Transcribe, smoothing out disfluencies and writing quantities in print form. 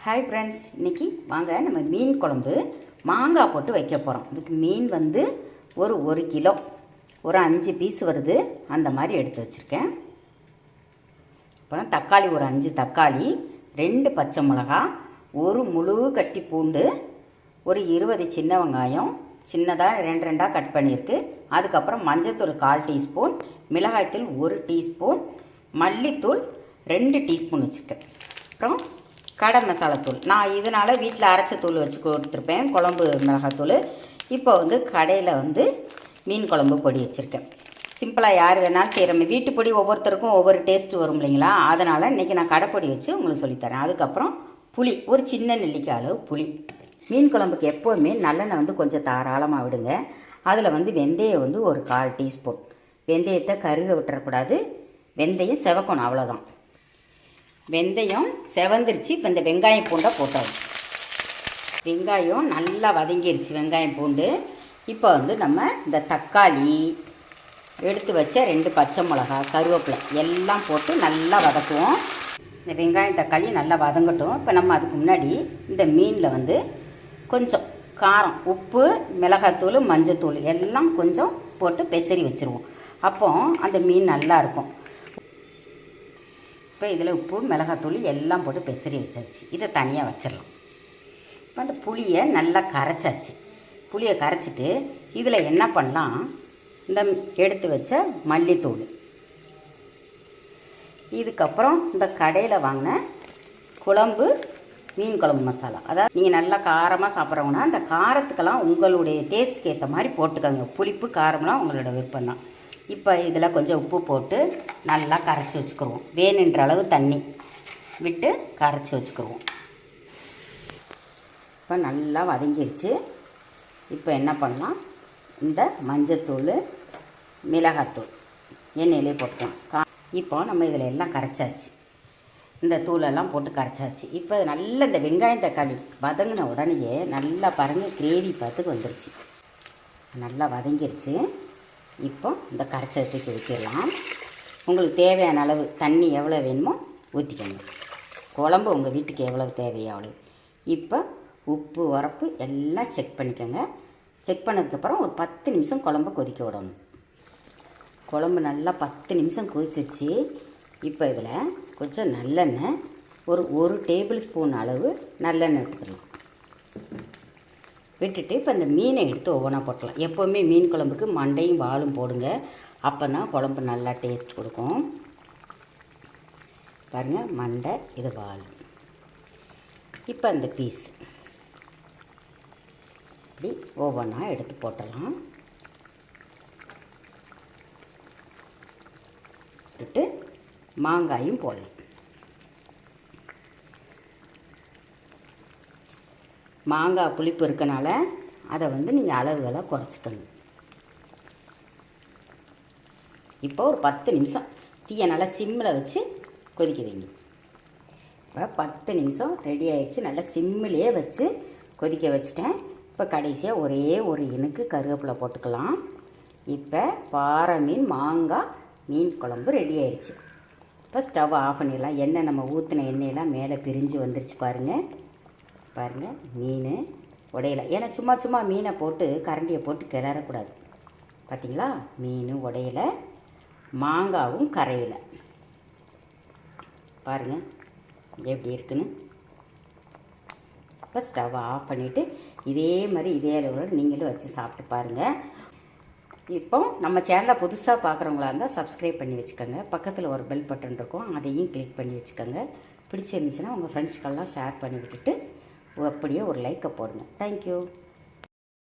Hi friends, இன்றைக்கி வாங்க நம்ம மீன் குழம்பு மாங்காய் போட்டு வைக்க போகிறோம். இதுக்கு மீன் வந்து ஒரு கிலோ, ஒரு 5 பீஸ் வருது, அந்த மாதிரி எடுத்து வச்சுருக்கேன். அப்புறம் தக்காளி ஒரு 5 தக்காளி, 2 பச்சை மிளகா, ஒரு முழு கட்டி பூண்டு, ஒரு 20 சின்ன வெங்காயம் சின்னதாக 2 கட் பண்ணியிருக்கு. அதுக்கப்புறம் மஞ்சள்தூள் 1/4 டீஸ்பூன், மிளகாய்த்தூள் 1 டீஸ்பூன், மல்லித்தூள் 2 டீஸ்பூன் வச்சுருக்கேன். அப்புறம் கடை மசாலாத்தூள் நான் இதனால் வீட்டில் அரைச்ச தூள் வச்சு கொடுத்துருப்பேன், குழம்பு மிளகாத்தூள். இப்போ வந்து கடையில் வந்து மீன் குழம்பு பொடி வச்சுருக்கேன். சிம்பிளாக யார் வேணாலும் செய்கிறோம். வீட்டு பொடி ஒவ்வொருத்தருக்கும் ஒவ்வொரு டேஸ்ட்டு வரும் இல்லைங்களா, அதனால் இன்றைக்கி நான் கடைப்பொடி வச்சு உங்களுக்கு சொல்லித்தரேன். அதுக்கப்புறம் புளி, ஒரு சின்ன நெல்லிக்காய் அளவு புளி. மீன் குழம்புக்கு எப்போவுமே நல்லெண்ணெய் வந்து கொஞ்சம் தாராளமாக விடுங்க. அதில் வந்து வெந்தயம் வந்து ஒரு 1/4 டீஸ்பூன். வெந்தயத்தை கருக விட்டுறக்கூடாது, வெந்தயம் செவக்கணும், அவ்வளோதான். வெந்தயம் செவந்துருச்சு. இப்போ இந்த வெங்காயம் பூண்டை போட்டாச்சு. வெங்காயம் நல்லா வதங்கிருச்சு, வெங்காயம் பூண்டு. இப்போ வந்து நம்ம இந்த தக்காளி, எடுத்து வச்ச 2 பச்சை மிளகா, கருவேப்பிலை எல்லாம் போட்டு நல்லா வதக்குவோம். இந்த வெங்காயம் தக்காளி நல்லா வதங்கட்டும். இப்போ நம்ம அதுக்கு முன்னாடி இந்த மீனில் வந்து கொஞ்சம் காரம், உப்பு, மிளகாத்தூள், மஞ்சத்தூள் எல்லாம் கொஞ்சம் போட்டு பெசரி வச்சுருவோம். அப்போ அந்த மீன் நல்லா இருக்கும். இப்போ இதில் உப்பு, மிளகாத்தூள் எல்லாம் போட்டு பெசரி வச்சாச்சு. இதை தனியாக வச்சிடலாம். இப்போ அந்த புளியை நல்லா கரைச்சாச்சு. புளியை கரைச்சிட்டு இதில் என்ன பண்ணலாம், இந்த எடுத்து வச்ச மல்லித்தூள், இதுக்கப்புறம் இந்த கடையில் வாங்கின குழம்பு மீன் குழம்பு மசாலா. அதாவது நீங்கள் நல்லா காரமாக சாப்பிட்றவங்கன்னா அந்த காரத்துக்கெல்லாம் உங்களுடைய டேஸ்ட்டுக்கு ஏற்ற மாதிரி போட்டுக்கோங்க. புளிப்பு காரம்லாம் உங்களோட விருப்பம் தான். இப்போ இதில் கொஞ்சம் உப்பு போட்டு நல்லா கரைச்சி வச்சுக்கிடுவோம். வேணுன்ற அளவு தண்ணி விட்டு கரைச்சி வச்சுக்கிடுவோம். இப்போ நல்லா வதங்கிருச்சு. இப்போ என்ன பண்ணலாம், இந்த மஞ்சத்தூள், மிளகாத்தூள் எண்ணெயிலே போட்டுக்கலாம். இப்போ நம்ம இதில் எல்லாம் கரைச்சாச்சு, இந்த தூளெல்லாம் போட்டு கரைச்சாச்சு. இப்போ நல்லா இந்த வெங்காயம் தக்காளி வதங்கின உடனேயே நல்லா பாருங்கள், கிரேவி பார்த்துக்கு வந்துருச்சு, நல்லா வதங்கிருச்சு. இப்போ இந்த கரைச்சதை தூக்கி ஊற்றிடலாம். உங்களுக்கு தேவையான அளவு தண்ணி எவ்வளோ வேணுமோ ஊற்றிக்கோங்க. குழம்பு உங்கள் வீட்டுக்கு எவ்வளோ தேவையோ அவ்வளோ. இப்போ உப்பு, உரப்பு எல்லாம் செக் பண்ணிக்கோங்க. செக் பண்ணதுக்கப்புறம் ஒரு 10 நிமிஷம் குழம்பு கொதிக்க விடணும். குழம்பு நல்லா 10 நிமிஷம் கொதிச்சிருச்சு. இப்போ இதில் கொஞ்சம் நல்லெண்ணெய், ஒரு டேபிள் ஸ்பூன் அளவு நல்லெண்ணெய் எடுத்துக்கலாம். விட்டுட்டு இப்போ இந்த மீனை எடுத்து ஒவ்வொன்றா போட்டலாம். எப்போவுமே மீன் குழம்புக்கு மண்டையும் வாலும் போடுங்க, அப்போ தான் குழம்பு நல்லா டேஸ்ட் கொடுக்கும். பாருங்கள், மண்டை, இது வால். இப்போ இந்த பீஸ் இப்படி ஒவ்வொன்றா எடுத்து போட்டலாம். விட்டு மாங்காயும் போடலாம். மாங்காய் புளிப்பு இருக்கனால அதை வந்து நீங்கள் அளவுகளை குறைச்சிக்கணும். இப்போ ஒரு 10 நிமிஷம் தீயை நல்லா சிம்மில் வச்சு கொதிக்க வைங்க. இப்போ 10 நிமிஷம் ரெடி ஆகிடுச்சு. நல்லா சிம்மிலே வச்சு கொதிக்க வச்சுட்டேன். இப்போ கடைசியாக ஒரே ஒரு இனுக்கு கருவேப்பிலை போட்டுக்கலாம். இப்போ பாறை மீன் மாங்காய் மீன் குழம்பு ரெடி ஆயிடுச்சு. இப்போ ஸ்டவ் ஆஃப் பண்ணிடலாம். எண்ணெய் நம்ம ஊற்றின எண்ணெயெல்லாம் மேலே பிரிஞ்சு வந்துருச்சு பாருங்கள். பாருங்கள், மீன் உடையலை. ஏன்னா சும்மா மீனை போட்டு கரண்டியை போட்டு கிளறக்கூடாது. பார்த்திங்களா, மீன் உடையலை, மாங்காவும் கரையலை. பாருங்கள் எப்படி இருக்குன்னு. இப்போ ஸ்டவ் ஆஃப் பண்ணிவிட்டு இதே மாதிரி இதே அளவில் நீங்களும் வச்சு சாப்பிட்டு பாருங்கள். இப்போ நம்ம சேனலை புதுசாக பார்க்குறவங்களா இருந்தால் சப்ஸ்கிரைப் பண்ணி வச்சுக்கோங்க. பக்கத்தில் ஒரு பெல் பட்டன் இருக்கும், அதையும் கிளிக் பண்ணி வச்சுக்கோங்க. பிடிச்சிருந்துச்சுன்னா உங்கள் ஃப்ரெண்ட்ஸ்க்கெல்லாம் ஷேர் பண்ணி விட்டுட்டு அப்படியே ஒரு லைக்கை போடுங்க. தேங்க்யூ.